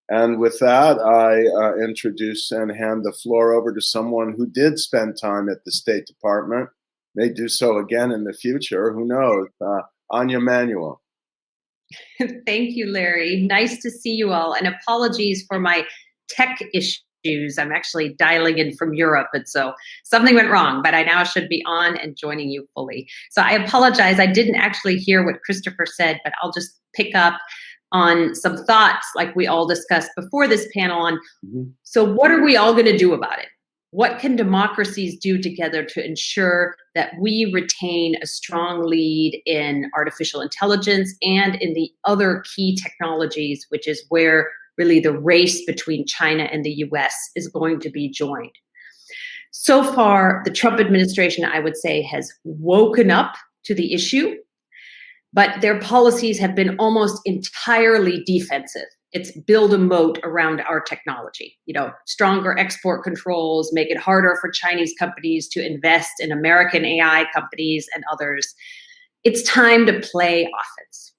And with that, I introduce and hand the floor over to someone who did spend time at the State Department, may do so again in the future, who knows, Anya Manuel. Thank you, Larry. Nice to see you all, and apologies for my tech issues. I'm actually dialing in from Europe, and so something went wrong, but I now should be on and joining you fully. So I apologize. I didn't actually hear what Christopher said, but I'll just pick up on some thoughts like we all discussed before this panel on, so what are we all going to do about it? What can democracies do together to ensure that we retain a strong lead in artificial intelligence and in the other key technologies, which is where really the race between China and the US is going to be joined? So far, the Trump administration, I would say, has woken up to the issue, but their policies have been almost entirely defensive. It's build a moat around our technology, stronger export controls, make it harder for Chinese companies to invest in American AI companies and others. It's time to play offense.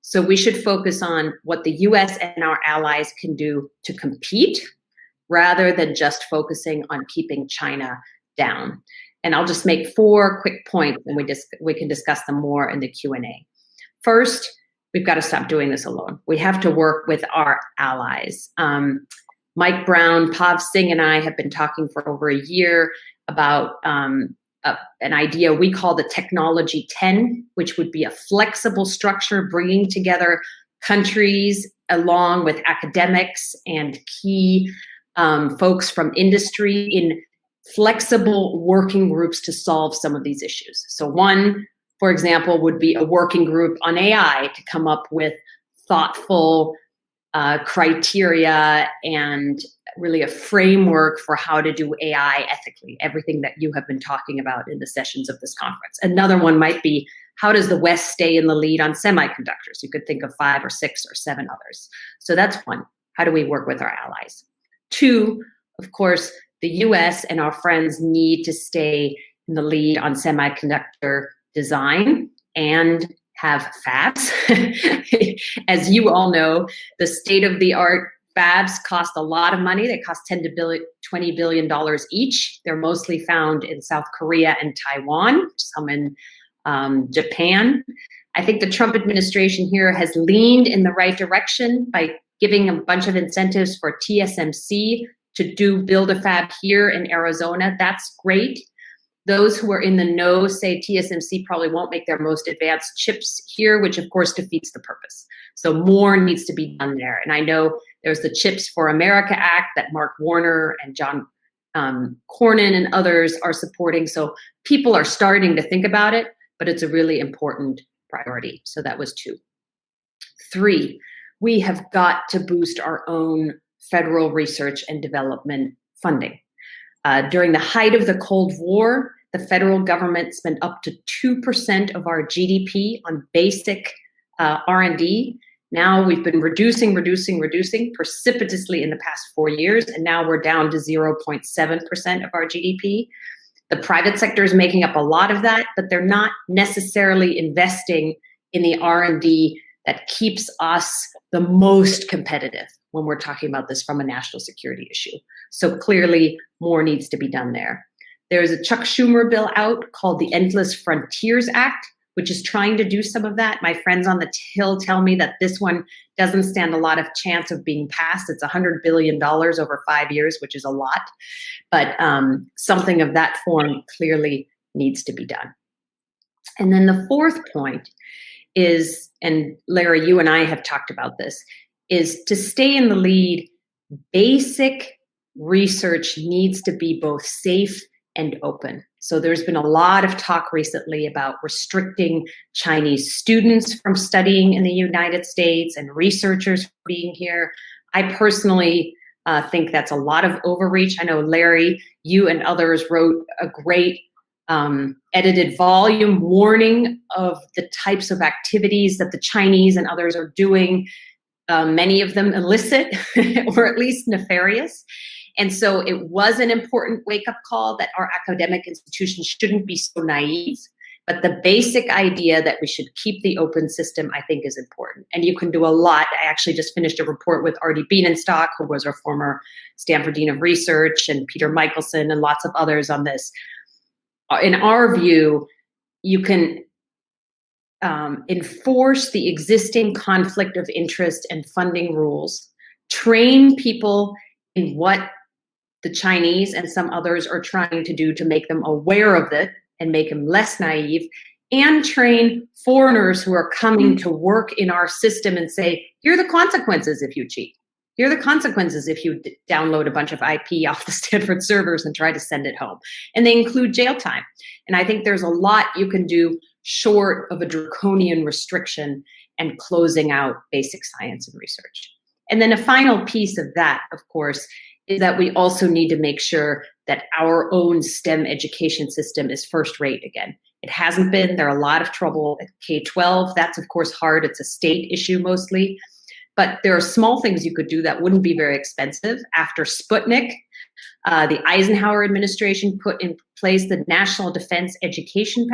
So we should focus on what the US and our allies can do to compete rather than just focusing on keeping China down. And I'll just make 4 quick points and we can discuss them more in the Q&A. First, we've got to stop doing this alone. We have to work with our allies. Mike Brown, Pav Singh, and I have been talking for over a year about an idea we call the Technology 10, which would be a flexible structure bringing together countries along with academics and key folks from industry in flexible working groups to solve some of these issues. So one, for example, would be a working group on AI to come up with thoughtful criteria and really a framework for how to do AI ethically, everything that you have been talking about in the sessions of this conference. Another one might be, how does the West stay in the lead on semiconductors? You could think of 5 or 6 or 7 others. So that's one. How do we work with our allies? 2, of course, the US and our friends need to stay in the lead on semiconductor design and have fabs. As you all know, the state-of-the-art fabs cost a lot of money. They cost $10 to $20 billion each. They're mostly found in South Korea and Taiwan, some in Japan. I think the Trump administration here has leaned in the right direction by giving a bunch of incentives for TSMC to build a fab here in Arizona. That's great. Those who are in the know say TSMC probably won't make their most advanced chips here, which of course defeats the purpose. So more needs to be done there. And I know there's the Chips for America Act that Mark Warner and John Cornyn and others are supporting. So people are starting to think about it, but it's a really important priority. So that was 2. 3, we have got to boost our own federal research and development funding. During the height of the Cold War, the federal government spent up to 2% of our GDP on basic R&D. Now we've been reducing precipitously in the past 4 years, and now we're down to 0.7% of our GDP. The private sector is making up a lot of that, but they're not necessarily investing in the R&D that keeps us the most competitive when we're talking about this from a national security issue. So clearly more needs to be done there. There's a Chuck Schumer bill out called the Endless Frontiers Act, which is trying to do some of that. My friends on the Hill tell me that this one doesn't stand a lot of chance of being passed. It's $100 billion over 5 years, which is a lot. But something of that form clearly needs to be done. And then the 4th point is, and Larry, you and I have talked about this, is to stay in the lead. Basic research needs to be both safe and open. So there's been a lot of talk recently about restricting Chinese students from studying in the United States and researchers being here. I personally think that's a lot of overreach. I know, Larry, you and others wrote a great edited volume warning of the types of activities that the Chinese and others are doing, many of them illicit or at least nefarious. And so it was an important wake-up call that our academic institutions shouldn't be so naive, But the basic idea that we should keep the open system, I think, is important. And you can do a lot. I actually just finished a report with Artie Bienenstock, who was our former Stanford Dean of Research, and Peter Michelson and lots of others on this. In our view, you can enforce the existing conflict of interest and funding rules, train people in what the Chinese and some others are trying to do to make them aware of it and make them less naive, and train foreigners who are coming to work in our system and say, here are the consequences if you cheat. Here are the consequences if you download a bunch of IP off the Stanford servers and try to send it home. And they include jail time. And I think there's a lot you can do short of a draconian restriction and closing out basic science and research. And then a final piece of that, of course, is that we also need to make sure that our own STEM education system is first rate again. It hasn't been. There are a lot of trouble at K-12. That's, of course, hard. It's a state issue mostly. But there are small things you could do that wouldn't be very expensive. After Sputnik, the Eisenhower administration put in place the National Defense Education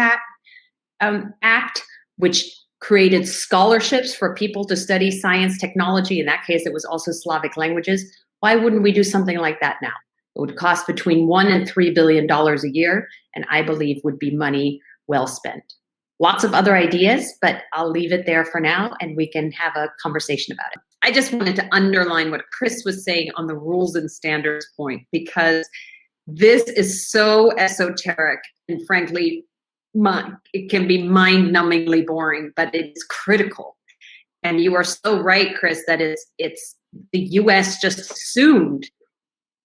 Act, which created scholarships for people to study science, technology. In that case, it was also Slavic languages. Why wouldn't we do something like that now? It would cost between $1 and $3 billion a year, and I believe would be money well spent. Lots of other ideas, but I'll leave it there for now, and we can have a conversation about it. I just wanted to underline what Chris was saying on the rules and standards point, because this is so esoteric, and frankly, it can be mind-numbingly boring, but it's critical. And you are so right, Chris, that it's the US just assumed,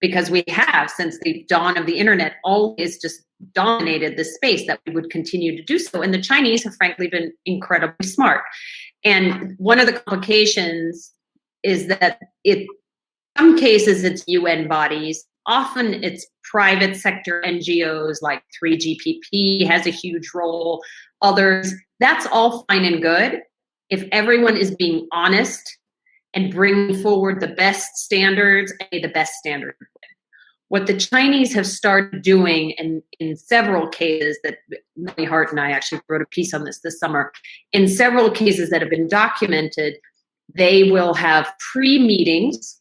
because we have, since the dawn of the internet, always just dominated the space, that we would continue to do so. And the Chinese have frankly been incredibly smart. And one of the complications is that in some cases it's UN bodies, often it's private sector NGOs like 3GPP has a huge role, others. That's all fine and good if everyone is being honest and bringing forward the best standards and the best standard. What the Chinese have started doing in several cases that Melanie Hart and I actually wrote a piece on this summer, in several cases that have been documented, they will have pre-meetings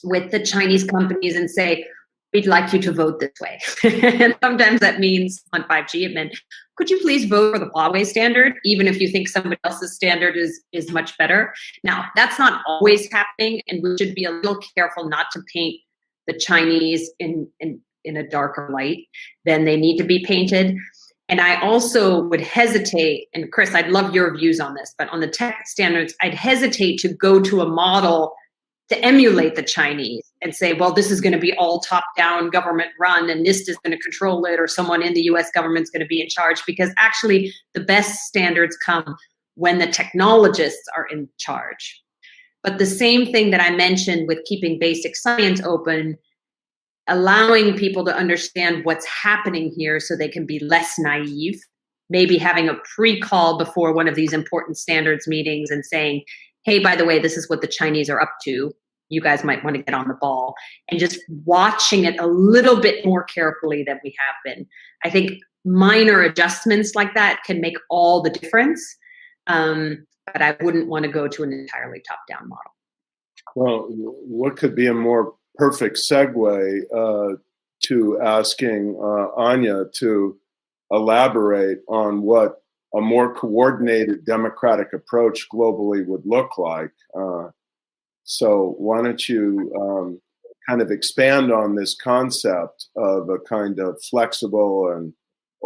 with the Chinese companies and say, we'd like you to vote this way. And sometimes that means on 5G, it meant, could you please vote for the Huawei standard, even if you think somebody else's standard is much better? Now, that's not always happening, and we should be a little careful not to paint the Chinese in a darker light than they need to be painted. And I also would hesitate, and Chris, I'd love your views on this, but on the tech standards, I'd hesitate to go to a model to emulate the Chinese and say, well, this is going to be all top-down government run and NIST is going to control it, or someone in the US government's going to be in charge, because actually the best standards come when the technologists are in charge. But the same thing that I mentioned with keeping basic science open, allowing people to understand what's happening here so they can be less naive, maybe having a pre-call before one of these important standards meetings and saying, hey, by the way, this is what the Chinese are up to. You guys might want to get on the ball, and just watching it a little bit more carefully than we have been. I think minor adjustments like that can make all the difference. But I wouldn't want to go to an entirely top-down model. Well, what could be a more perfect segue to asking Anya to elaborate on what a more coordinated democratic approach globally would look like. So why don't you kind of expand on this concept of a kind of flexible and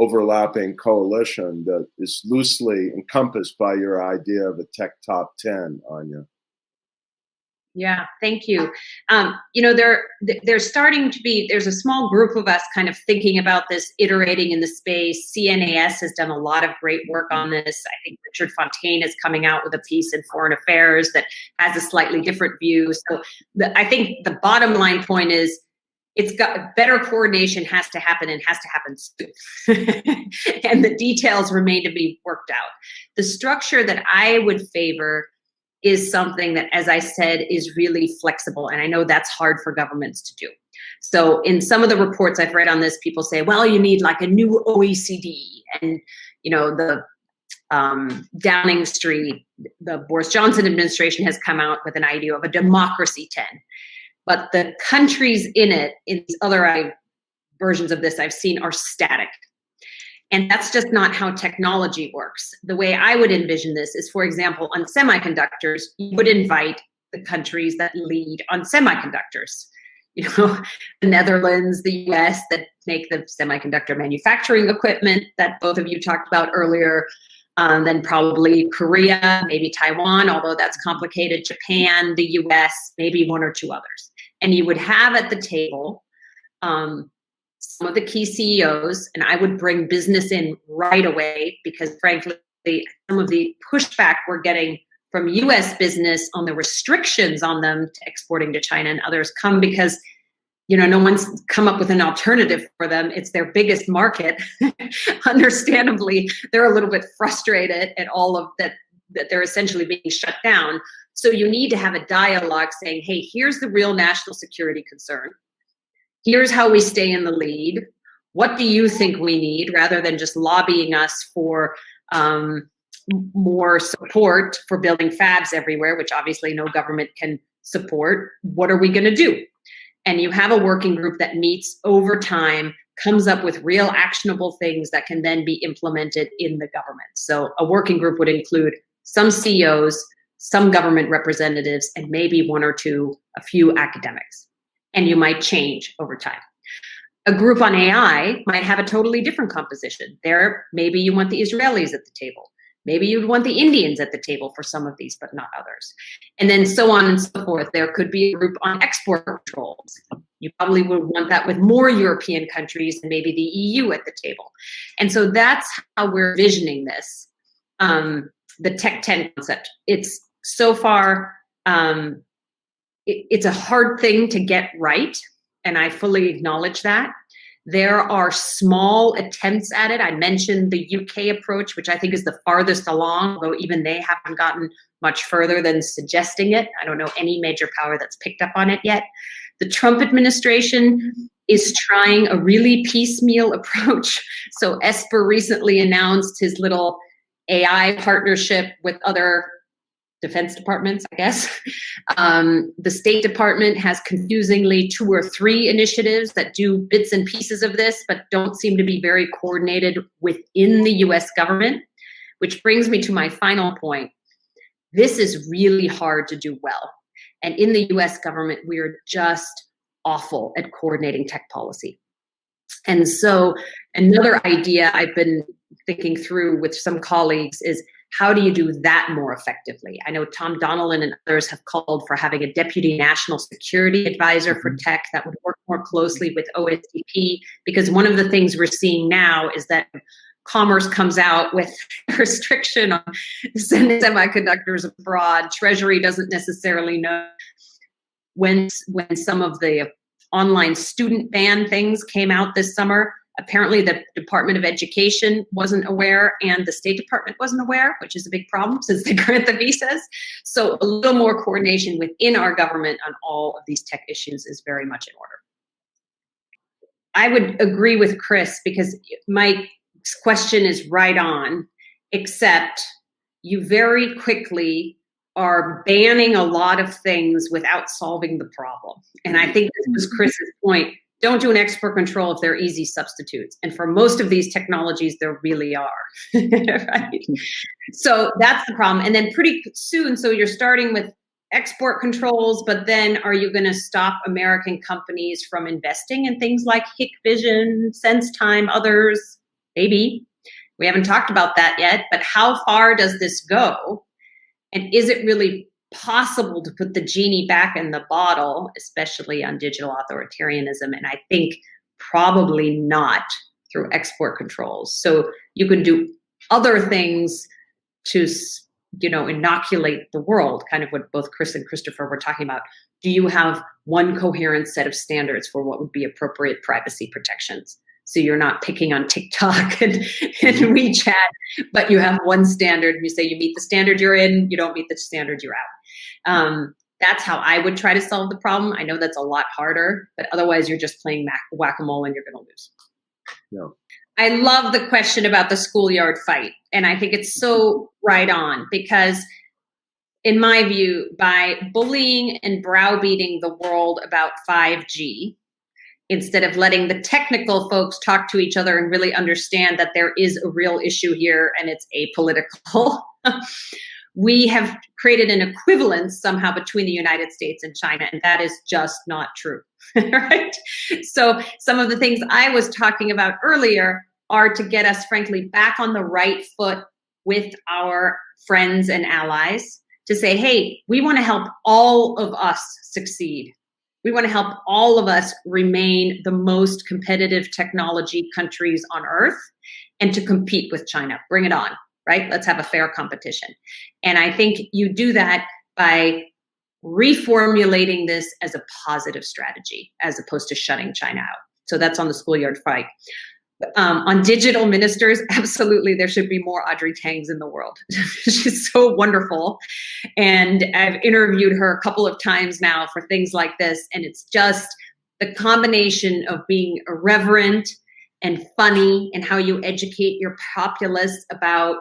overlapping coalition that is loosely encompassed by your idea of a tech top 10, Anya? Yeah, thank you. You know, there's starting to be, there's a small group of us kind of thinking about this, iterating in the space. CNAS has done a lot of great work on this. I think Richard Fontaine is coming out with a piece in Foreign Affairs that has a slightly different view. So I think the bottom line point is, it's got better coordination has to happen, and has to happen soon. And the details remain to be worked out. The structure that I would favor is something that, as I said, is really flexible. And I know that's hard for governments to do. So in some of the reports I've read on this, people say, well, you need like a new OECD, and the Downing Street, the Boris Johnson administration has come out with an idea of a democracy 10. But the countries in it, in these other versions of this I've seen, are static. And that's just not how technology works. The way I would envision this is, for example, on semiconductors, you would invite the countries that lead on semiconductors. The Netherlands, the US, that make the semiconductor manufacturing equipment that both of you talked about earlier. Then probably Korea, maybe Taiwan, although that's complicated, Japan, the US, maybe one or two others. And you would have at the table some of the key CEOs, and I would bring business in right away because, frankly, some of the pushback we're getting from US business on the restrictions on them to exporting to China and others come because no one's come up with an alternative for them. It's their biggest market. Understandably, they're a little bit frustrated at all of that they're essentially being shut down. So you need to have a dialogue saying, hey, here's the real national security concern. Here's how we stay in the lead. What do you think we need, rather than just lobbying us for more support for building fabs everywhere, which obviously no government can support. What are we going to do? And you have a working group that meets over time, comes up with real actionable things that can then be implemented in the government. So a working group would include some CEOs, some government representatives, and maybe a few academics. And you might change over time. A group on AI might have a totally different composition. There, maybe you want the Israelis at the table. Maybe you'd want the Indians at the table for some of these, but not others. And then so on and so forth. There could be a group on export controls. You probably would want that with more European countries and maybe the EU at the table. And so that's how we're visioning this, the Tech 10 concept. It's so far, it's a hard thing to get right, and I fully acknowledge that. There are small attempts at it. I mentioned the UK approach, which I think is the farthest along, although even they haven't gotten much further than suggesting it. I don't know any major power that's picked up on it yet. The Trump administration is trying a really piecemeal approach. So Esper recently announced his little AI partnership with other defense departments, I guess. The State Department has confusingly 2 or 3 initiatives that do bits and pieces of this, but don't seem to be very coordinated within the US government, which brings me to my final point. This is really hard to do well. And in the US government, we are just awful at coordinating tech policy. And so another idea I've been thinking through with some colleagues is, how do you do that more effectively? I know Tom Donilon and others have called for having a deputy national security advisor for tech that would work more closely with OSDP, because one of the things we're seeing now is that Commerce comes out with a restriction on sending semiconductors abroad. Treasury doesn't necessarily know. When some of the online student ban things came out this summer, apparently the Department of Education wasn't aware and the State Department wasn't aware, which is a big problem since they grant the visas. So a little more coordination within our government on all of these tech issues is very much in order. I would agree with Chris, because my question is right on, except you very quickly are banning a lot of things without solving the problem. And I think this was Chris's point. Don't do an export control if they're easy substitutes. And for most of these technologies, there really are. Right? So that's the problem. And then pretty soon, so you're starting with export controls, but then are you going to stop American companies from investing in things like Hikvision, SenseTime, others? Maybe. We haven't talked about that yet, but how far does this go? And is it really possible to put the genie back in the bottle, especially on digital authoritarianism? And I think probably not through export controls. So you can do other things to, inoculate the world, kind of what both Chris and Christopher were talking about. Do you have one coherent set of standards for what would be appropriate privacy protections? So you're not picking on TikTok and WeChat, but you have one standard. You say you meet the standard you're in, you don't meet the standard you're out. That's how I would try to solve the problem. I know that's a lot harder, but otherwise you're just playing whack-a-mole and you're going to lose. Yeah. I love the question about the schoolyard fight. And I think it's so right on because in my view, by bullying and browbeating the world about 5G, instead of letting the technical folks talk to each other and really understand that there is a real issue here and it's apolitical, we have created an equivalence somehow between the United States and China, and that is just not true, right? So some of the things I was talking about earlier are to get us, frankly, back on the right foot with our friends and allies to say, hey, we want to help all of us succeed. We want to help all of us remain the most competitive technology countries on earth and to compete with China. Bring it on, right? Let's have a fair competition. And I think you do that by reformulating this as a positive strategy as opposed to shutting China out. So that's on the schoolyard fight. On digital ministers, absolutely, there should be more Audrey Tangs in the world. She's so wonderful. And I've interviewed her a couple of times now for things like this. And it's just the combination of being irreverent and funny and how you educate your populace about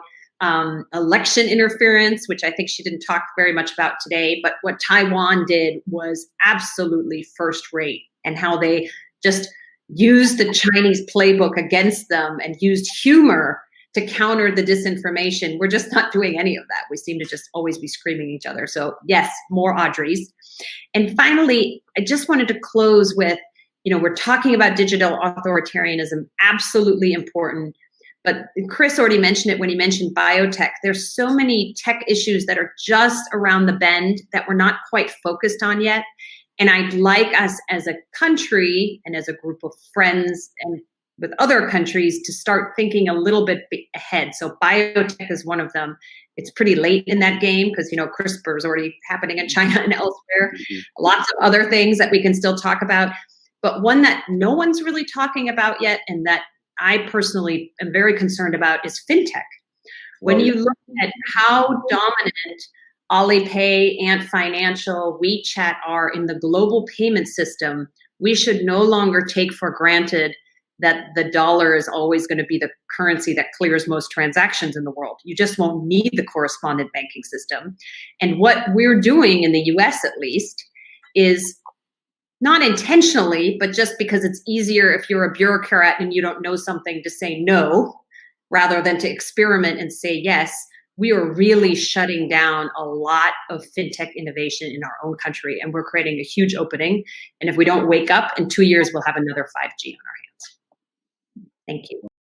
election interference, which I think she didn't talk very much about today. But what Taiwan did was absolutely first rate, and how they just used the Chinese playbook against them and used humor to counter the disinformation. We're just not doing any of that. We seem to just always be screaming at each other. So yes, more Audreys. And finally, I just wanted to close with, we're talking about digital authoritarianism, absolutely important. But Chris already mentioned it when he mentioned biotech. There's so many tech issues that are just around the bend that we're not quite focused on yet. And I'd like us as a country and as a group of friends and with other countries to start thinking a little bit ahead. So biotech is one of them. It's pretty late in that game because, CRISPR is already happening in China and elsewhere. Lots of other things that we can still talk about. But one that no one's really talking about yet and that I personally am very concerned about is fintech. When you look at how dominant Alipay, Ant Financial, WeChat are in the global payment system, we should no longer take for granted that the dollar is always going to be the currency that clears most transactions in the world. You just won't need the correspondent banking system. And what we're doing in the US, at least, is not intentionally, but just because it's easier if you're a bureaucrat and you don't know something to say no, rather than to experiment and say yes. We are really shutting down a lot of fintech innovation in our own country, and we're creating a huge opening. And if we don't wake up, in 2 years, we'll have another 5G on our hands. Thank you.